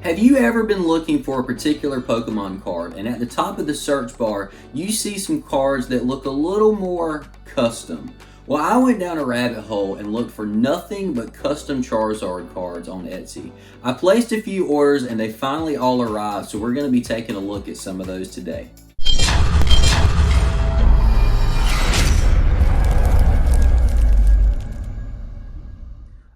Have you ever been looking for a particular Pokemon card and at the top of the search bar you see some cards that look a little more custom? Well, I went down a rabbit hole and looked for nothing but custom Charizard cards on Etsy. I placed a few orders and they finally all arrived, so we're going to be taking a look at some of those today.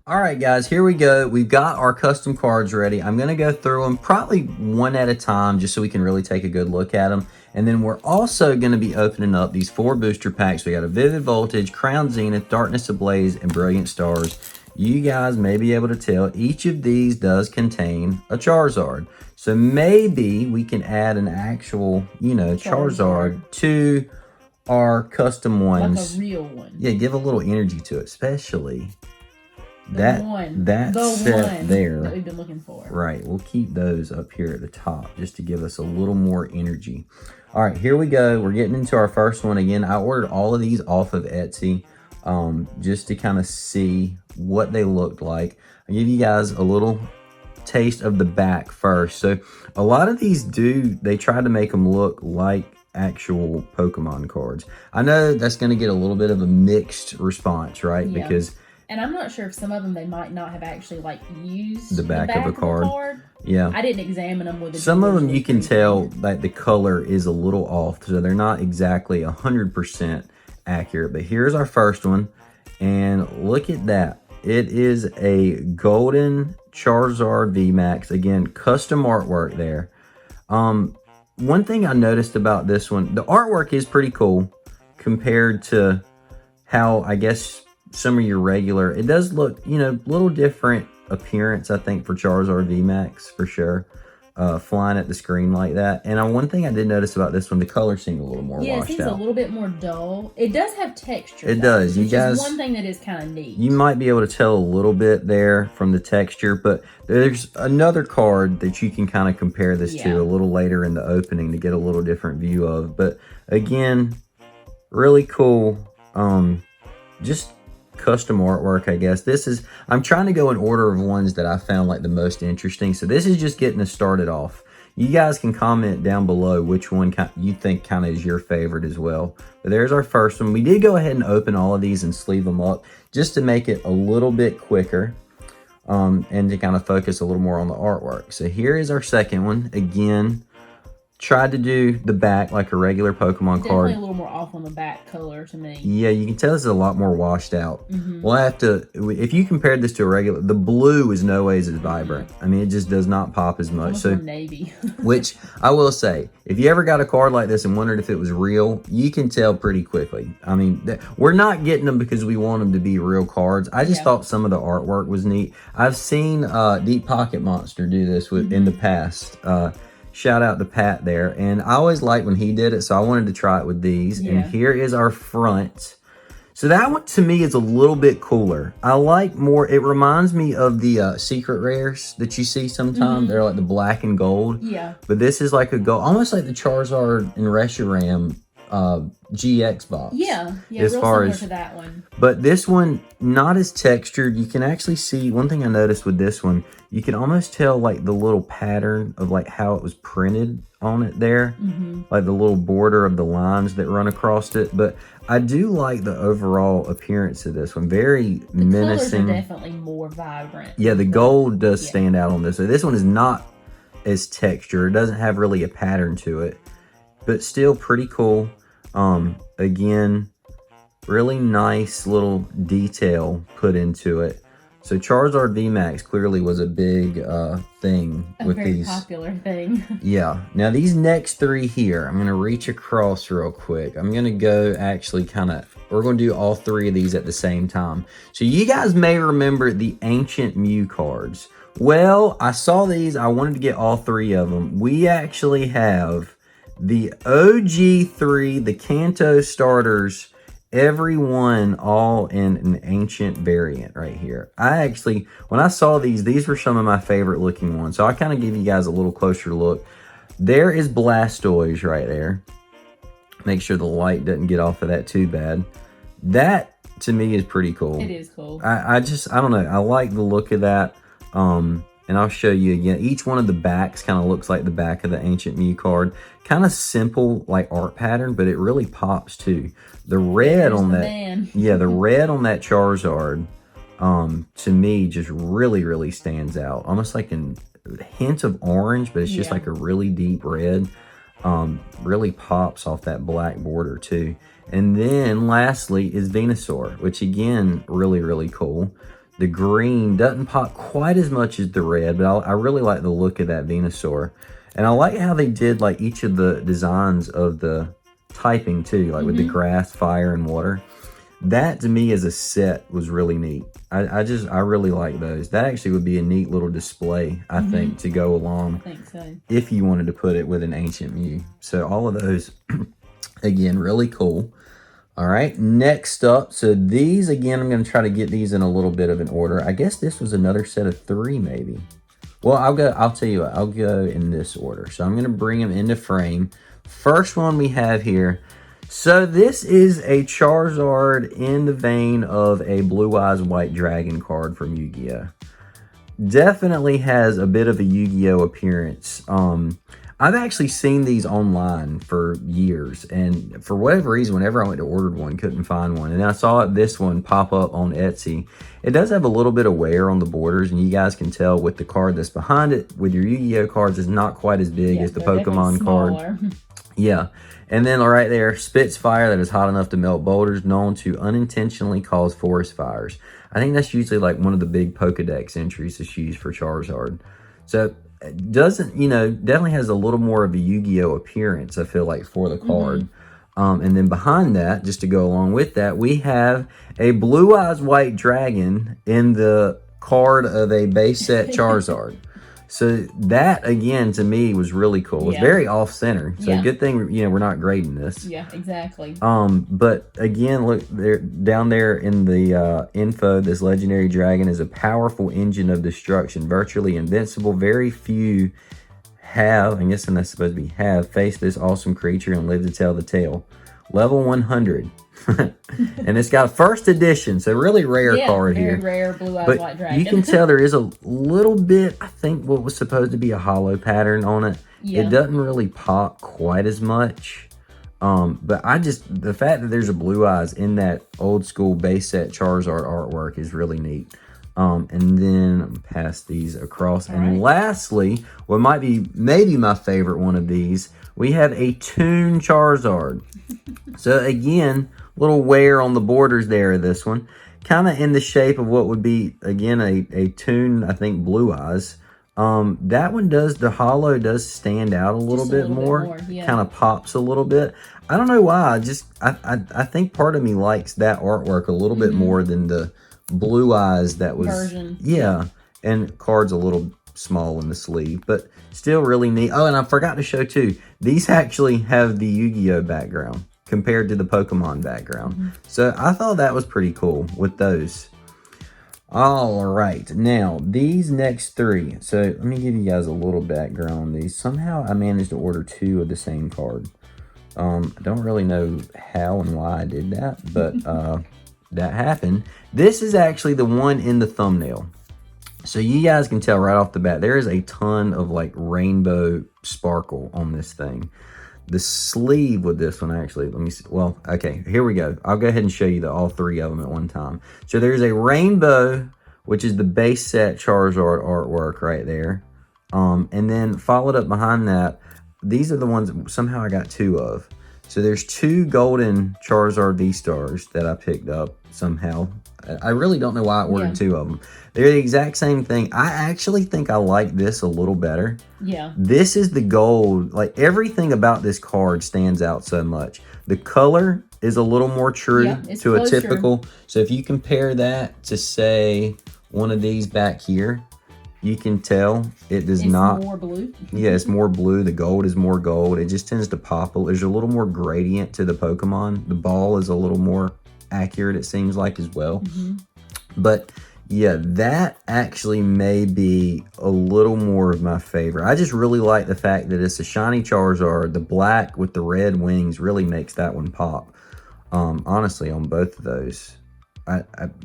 Alright guys, here we go. We've got our custom cards ready. I'm going to go through them probably one at a time just so we can really take a good look at them. And then we're also going to be opening up these 4 booster packs. We got a Vivid Voltage, Crown Zenith, Darkness Ablaze, and Brilliant Stars. You guys may be able to tell each of these does contain a Charizard. So maybe we can add an actual, Charizard to our custom ones. Like a real one. Yeah, give a little energy to it, especially that set there that we've been looking for. Right, we'll keep those up here at the top just to give us a little more energy. All right, here we go. We're getting into our first one. Again, I ordered all of these off of Etsy just to kind of see what they looked like. I'll give you guys a little taste of the back first. So a lot of these they try to make them look like actual Pokemon cards. I know that's going to get a little bit of a mixed response, right? Yeah. Because and I'm not sure if some of them they might not have actually used the back of a card. Yeah. I didn't examine them with some of them you can tell that the color is a little off, so they're not exactly 100% accurate. But here's our first one, and look at that. It is a golden Charizard VMAX. Again, custom artwork there. One thing I noticed about this one, the artwork is pretty cool compared to how I guess some of your regular. It does look, little different appearance, I think, for Charizard VMAX for sure. Flying at the screen like that. And one thing I did notice about this one, the color seemed a little more washed out. Yeah, it seems a little bit more dull. It does have texture. It does. You guys, one thing that is kind of neat. You might be able to tell a little bit there from the texture, but there's another card that you can kind of compare this to a little later in the opening to get a little different view of. But again, really cool. Just custom artwork, I guess. I'm trying to go in order of ones that I found like the most interesting. So this is just getting us started off. You guys can comment down below which one you think kind of is your favorite as well. But there's our first one. We did go ahead and open all of these and sleeve them up just to make it a little bit quicker and to kind of focus a little more on the artwork. So here is our second one. Again, tried to do the back like a regular Pokemon card. Definitely a little more off on the back color to me. Yeah, you can tell this is a lot more washed out. We'll have to, if you compared this to a regular, the blue is no ways as vibrant. I mean, it just does not pop as much. So navy. Which I will say, if you ever got a card like this and wondered if it was real, you can tell pretty quickly. I mean, we're not getting them because we want them to be real cards. I just thought some of the artwork was neat. I've seen Deep Pocket Monster do this in the past. Shout out to Pat there. And I always liked when he did it, so I wanted to try it with these. And here is our front. So that one to me is a little bit cooler. I like more, it reminds me of the secret rares that you see sometimes. They're like the black and gold. Yeah. But this is like a gold, almost like the Charizard and Reshiram GX box. Yeah, as real far similar as to that one. But this one, not as textured. You can actually see, one thing I noticed with this one, you can almost tell like the little pattern of like how it was printed on it there, like the little border of the lines that run across it. But I do like the overall appearance of this one. Very menacing. The colors are definitely more vibrant. Yeah, the gold does stand out on this. So this one is not as textured. It doesn't have really a pattern to it, but still pretty cool. Again, really nice little detail put into it. So Charizard VMAX clearly was a big thing with these. A very popular thing. Yeah. Now these next 3 here, I'm going to reach across real quick. I'm going to go actually we're going to do all 3 of these at the same time. So you guys may remember the Ancient Mew cards. Well, I saw these. I wanted to get all 3 of them. We actually have the OG 3, the Kanto starters, every one all in an ancient variant right here. I actually, when I saw these were some of my favorite looking ones. So I kind of give you guys a little closer look. There is Blastoise right there. Make sure the light doesn't get off of that too bad. That to me is pretty cool. It is cool. I don't know. I like the look of that. And I'll show you again. Each one of the backs kind of looks like the back of the Ancient Mew card. Kind of simple, like art pattern, but it really pops too. The red on that, yeah, the red on that Charizard, to me, just really, really stands out. Almost like a hint of orange, but it's just like a really deep red. Really pops off that black border too. And then lastly is Venusaur, which again, really, really cool. The green doesn't pop quite as much as the red, but I really like the look of that Venusaur. And I like how they did like each of the designs of the typing too, like with the grass, fire, and water. That to me as a set was really neat. I really like those. That actually would be a neat little display, I think, to go along. I think so. If you wanted to put it with an Ancient Mew. So all of those, again, really cool. All right, next up, so these, again, I'm going to try to get these in a little bit of an order. I guess this was another set of 3, maybe. Well, I'll tell you what, I'll go in this order. So I'm going to bring them into frame. First one we have here. So this is a Charizard in the vein of a Blue Eyes White Dragon card from Yu-Gi-Oh! Definitely has a bit of a Yu-Gi-Oh! Appearance. I've actually seen these online for years, and for whatever reason, whenever I went to order one, couldn't find one. And I saw this one pop up on Etsy. It does have a little bit of wear on the borders, and you guys can tell with the card that's behind it, with your Yu-Gi-Oh! Cards, it's not quite as big as the Pokemon card. Yeah. And then right there, spits fire that is hot enough to melt boulders, known to unintentionally cause forest fires. I think that's usually like one of the big Pokedex entries that's used for Charizard. So it doesn't, definitely has a little more of a Yu-Gi-Oh! Appearance, I feel like, for the card. And then behind that, just to go along with that, we have a Blue Eyes White Dragon in the card of a base set Charizard. So that, again, to me, was really cool. It's very off-center. So good thing, we're not grading this. Yeah, exactly. But again, look, there down there in the info, this legendary dragon is a powerful engine of destruction, virtually invincible. Very few have, I'm guessing that's supposed to be have, faced this awesome creature and lived to tell the tale. Level 100. And it's got first edition, so really rare card here. Rare Blue Eyes White Dragon. You can tell there is a little bit, I think, what was supposed to be a hollow pattern on it. It doesn't really pop quite as much. But the fact that there's a Blue Eyes in that old school base set Charizard artwork is really neat. And then I'm pass these across. And lastly, what might be maybe my favorite one of these, we have a Toon Charizard. So again, little wear on the borders there of this one. Kind of in the shape of what would be, again, a Toon, I think, Blue Eyes. That one the hollow does stand out a little bit more. Kind of pops a little bit. I don't know why. I think part of me likes that artwork a little bit more than the Blue Eyes that was. Version. Yeah. And card's a little small in the sleeve, but still really neat. Oh, and I forgot to show too, these actually have the Yu-Gi-Oh! Background compared to the Pokemon background. So I thought that was pretty cool with those. All right, now these next 3. So let me give you guys a little background on these. Somehow I managed to order 2 of the same card. I don't really know how and why I did that, but that happened. This is actually the one in the thumbnail. So you guys can tell right off the bat, there is a ton of like rainbow sparkle on this thing. The sleeve with this one, actually, let me see. Well, okay, here we go. I'll go ahead and show you all 3 of them at one time. So there's a rainbow, which is the base set Charizard artwork right there. And then followed up behind that, these are the ones that somehow I got 2 of. So there's 2 golden Charizard V-Stars that I picked up somehow. I really don't know why I ordered 2 of them. They're the exact same thing. I actually think I like this a little better. Yeah. This is the gold. Like, everything about this card stands out so much. The color is a little more true to a typical. So if you compare that to, say, one of these back here, you can tell it's not. It's more blue. Yeah, it's more blue. The gold is more gold. It just tends to pop. There's a little more gradient to the Pokemon. The ball is a little more accurate, it seems like, as well. But yeah, that actually may be a little more of my favorite. I just really like the fact that it's a shiny Charizard. The black with the red wings really makes that one pop. Honestly, on both of those.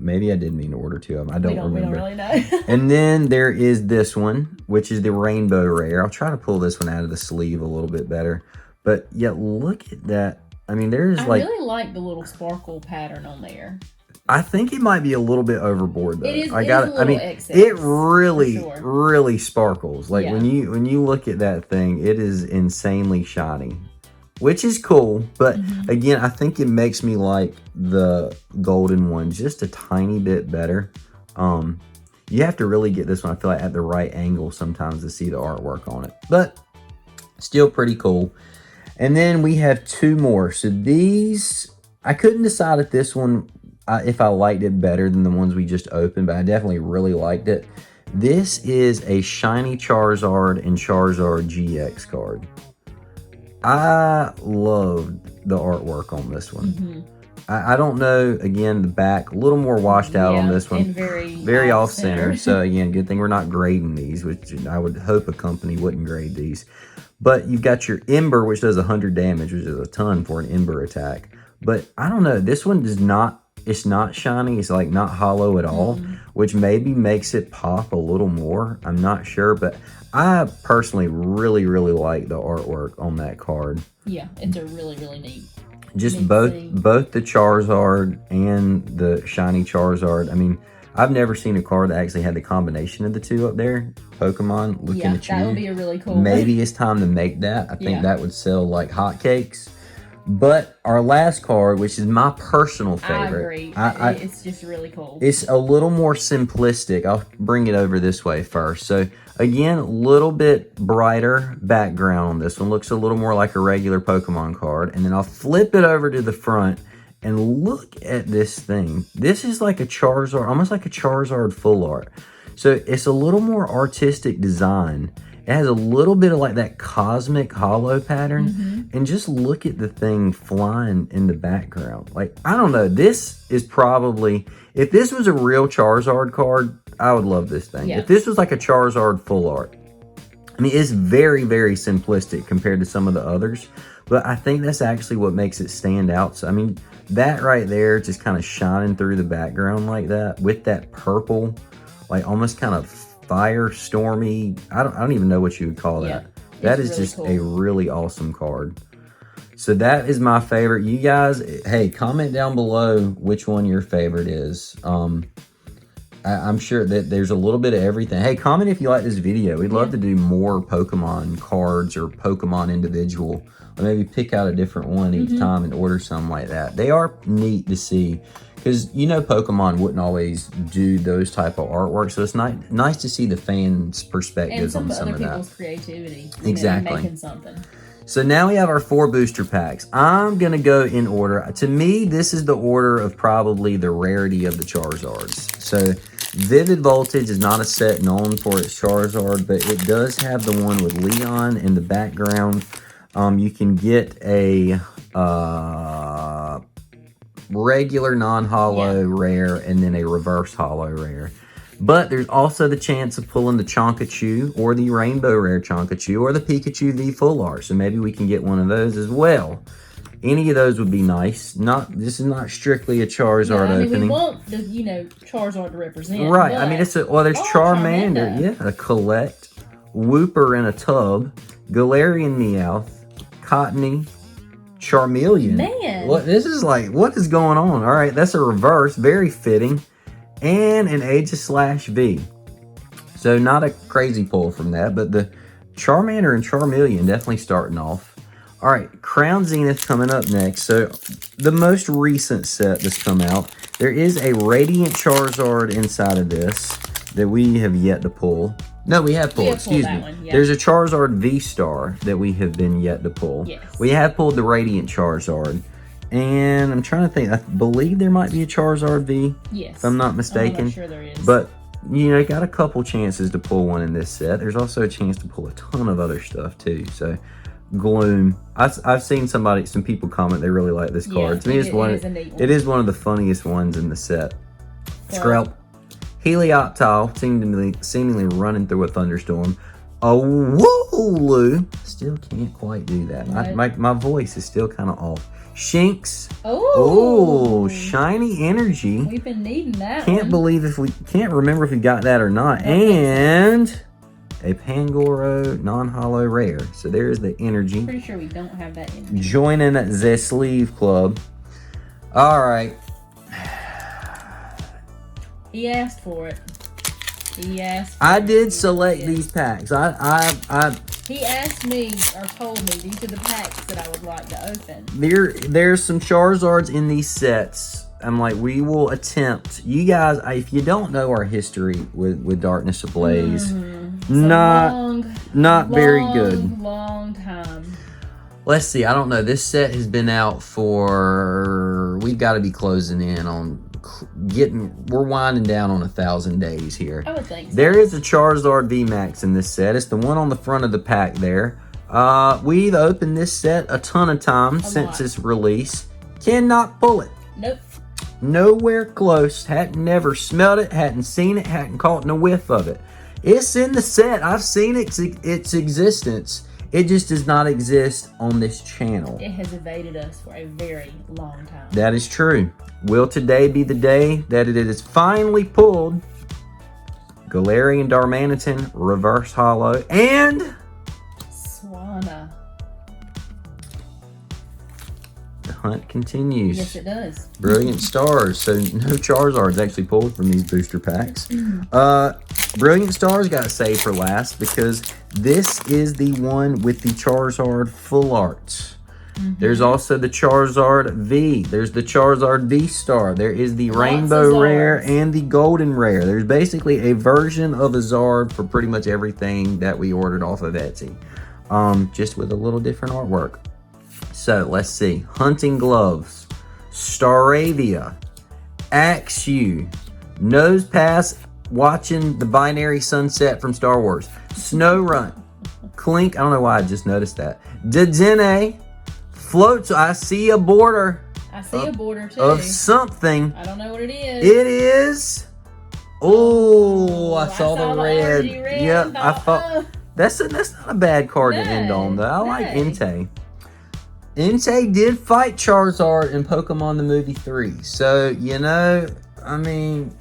maybe I did mean to order 2 of them. I don't remember. We don't really know. And then there is this one, which is the Rainbow Rare. I'll try to pull this one out of the sleeve a little bit better. But yeah, look at that. I mean, there's I like... really like the little sparkle pattern on there. I think it might be a little bit overboard though. It is. I mean, excess, it really, sure. really sparkles. Like Yeah. when you look at that thing, it is insanely shiny, which is cool. But again, I think it makes me like the golden one just a tiny bit better. You have to really get this one, I feel like, at the right angle sometimes to see the artwork on it. But still pretty cool. And then we have 2 more. So these, I couldn't decide if this one, if I liked it better than the ones we just opened, but I definitely really liked it. This is a shiny Charizard and Charizard GX card. I loved the artwork on this one. I don't know, again, the back, a little more washed out on this one. And very off-center. So again, good thing we're not grading these, which I would hope a company wouldn't grade these. But you've got your Ember, which does 100 damage, which is a ton for an Ember attack. But I don't know, this one does not, it's not shiny. It's like not hollow at all, which maybe makes it pop a little more. I'm not sure, but I personally really, really like the artwork on that card. Yeah, it's a really, really neat. Just both the Charizard and the shiny Charizard. I mean, I've never seen a card that actually had the combination of the 2 up there. Pokemon looking at you. That would be a really cool Maybe it's time to make that. I think that would sell like hotcakes. But our last card, which is my personal favorite. I agree. It's just really cool. It's a little more simplistic. I'll bring it over this way first. So again, a little bit brighter background on this one. Looks a little more like a regular Pokemon card. And then I'll flip it over to the front and look at this thing. This is like a Charizard, almost like a Charizard full art. So it's a little more artistic design. It has a little bit of like that cosmic hollow pattern. And just look at the thing flying in the background. Like, I don't know. This is probably, if this was a real Charizard card, I would love this thing. If this was like a Charizard full art. I mean, it's very, very simplistic compared to some of the others. But I think that's actually what makes it stand out. So, I mean, that right there just kind of shining through the background like that with that purple, like almost kind of firestormy. I don't even know what you would call that. That is really just cool. A really awesome card. So that is my favorite. You guys, hey, comment down below which one your favorite is. I'm sure that there's a little bit of everything. Hey, comment if you like this video. We'd love to do more Pokemon cards or Pokemon individual. Or maybe pick out a different one each time and order something like that. They are neat to see. Because, you know, Pokemon wouldn't always do those type of artwork. So it's nice to see the fans' perspectives on some of that. And some other people's creativity. Exactly. Making something. So now we have our 4 booster packs. I'm going to go in order. To me, this is the order of probably the rarity of the Charizards. So Vivid Voltage is not a set known for its Charizard, but it does have the one with Leon in the background. You can get a regular non-hollow rare and then a reverse hollow rare. But there's also the chance of pulling the Chonkachu or the Rainbow Rare Chonkachu or the Pikachu V Full Art. So maybe we can get one of those as well. Any of those would be nice. This is not strictly a Charizard opening. We want the, Charizard to represent. Right. I mean, there's Charmander. Yeah, a Collect, Wooper in a tub, Galarian Meowth, Cottony, Charmeleon. Man. What is going on? All right, that's a reverse, very fitting. And an Aegislash-V. So not a crazy pull from that, but the Charmander and Charmeleon definitely starting off. All right, Crown Zenith coming up next. So the most recent set that's come out, there is a Radiant Charizard inside of this that we have yet to pull. No, we have pulled, excuse me. There's a Charizard V-Star that we have been yet to pull. Yes. We have pulled the Radiant Charizard. And I'm trying to think, I believe there might be a Charizard V. Yes. If I'm not mistaken. I'm sure there is. But, got a couple chances to pull one in this set. There's also a chance to pull a ton of other stuff too. So, Gloom. I've seen some people comment they really like this card. To me, it is one of the funniest ones in the set. Skrelp. Helioptile, seemingly running through a thunderstorm. A Wooloo, still can't quite do that. What? My voice is still kind of off. Shinx. Oh, shiny energy. We've been needing that. Can't remember if we got that or not. And a Pangoro non-holo rare. So there's the energy. Pretty sure we don't have that energy. Joining the sleeve club. All right. He asked for it. I did select these packs. He asked me or told me these are the packs that I would like to open. There's some Charizards in these sets. I'm like, we will attempt. You guys, if you don't know our history with Darkness Ablaze, not very good. Long time. Let's see. I don't know. This set has been out for. We've got to be closing in on we're winding down on 1,000 days here. I would think so. There is a Charizard VMAX in this set. It's the one on the front of the pack there. We've opened this set a ton of times since its release. Cannot pull it. Nope. Nowhere close. Hadn't never smelled it. Hadn't seen it. Hadn't caught no whiff of it. It's in the set. I've seen its existence. It just does not exist on this channel. It has evaded us for a very long time. That is true. Will today be the day that it is finally pulled? Galarian Darmanitan, Reverse Holo, and Swanna. The hunt continues. Yes, it does. Brilliant Stars. So no Charizards actually pulled from these booster packs. Brilliant Stars got saved for last because this is the one with the Charizard full art. There's also the Charizard V. There's the Charizard V-Star. There is the Rainbow Rare and the Golden Rare. There's basically a version of a Zard for pretty much everything that we ordered off of Etsy. Just with a little different artwork. So, let's see. Hunting Gloves. Staravia. Axew. Nose Pass watching the binary sunset from Star Wars. Snow Run. Clink. I don't know why I just noticed that. Dedenne. Floats. I see a border. I see a border too. Of something. I don't know what it is. It is. Oh, I saw the red. Yep, I thought that's not a bad card to end on though. I like Entei. Entei did fight Charizard in Pokemon the Movie 3. So, you know, I mean,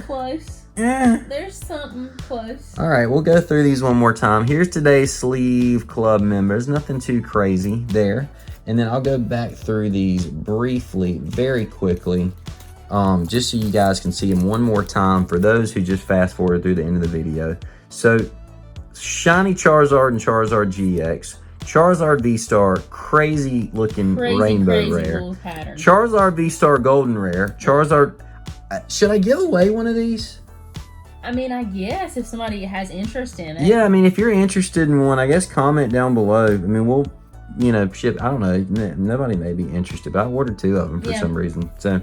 close. There's something close. All right, we'll go through these one more time. Here's today's sleeve club members. Nothing too crazy there. And then I'll go back through these briefly, very quickly, just so you guys can see them one more time for those who just fast forward through the end of the video. So, Shiny Charizard and Charizard GX. Charizard V-Star, crazy looking rainbow rare. Charizard V-Star Golden Rare. Charizard, should I give away one of these? I mean, I guess if somebody has interest in it. Yeah, I mean, if you're interested in one, I guess comment down below. I mean, we'll, you know, ship. I don't know. Nobody may be interested, but I ordered 2 of them for some reason. So,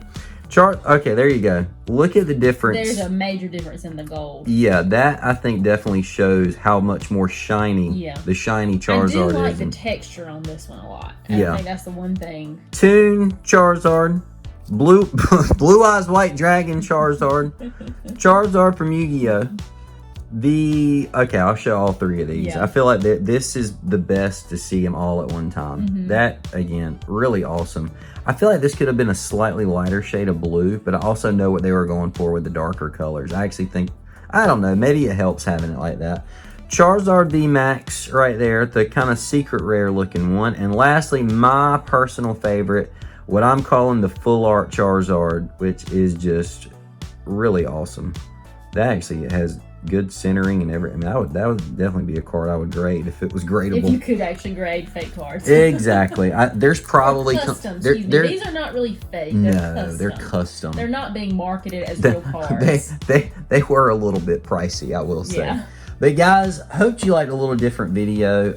okay, there you go. Look at the difference. There's a major difference in the gold. Yeah, that I think definitely shows how much more shiny the shiny Charizard is. I do like the texture on this one a lot. I think that's the one thing. Toon Charizard. Blue Eyes White Dragon Charizard. Charizard from Yu-Gi-Oh! Okay, I'll show all 3 of these. Yeah. I feel like this is the best to see them all at one time. That, again, really awesome. I feel like this could have been a slightly lighter shade of blue, but I also know what they were going for with the darker colors. I actually think, I don't know, maybe it helps having it like that. Charizard VMAX right there, the kind of secret rare looking one. And lastly, my personal favorite, what I'm calling the full art Charizard, which is just really awesome. That actually has good centering and everything. I mean, that would definitely be a card I would grade if it was gradable. If you could actually grade fake cards. Exactly. There's probably custom. These are not really fake. They're custom. They're not being marketed as real cards. They were a little bit pricey, I will say. Yeah. But guys, hope you liked a little different video.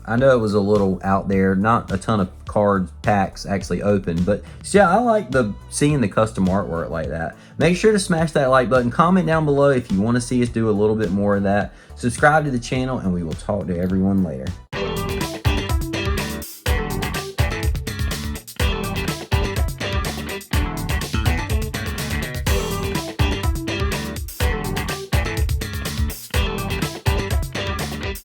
I know it was a little out there, not a ton of cards packs actually open, but yeah, I like seeing the custom artwork like that. Make sure to smash that like button. Comment down below if you want to see us do a little bit more of that. Subscribe to the channel, and we will talk to everyone later.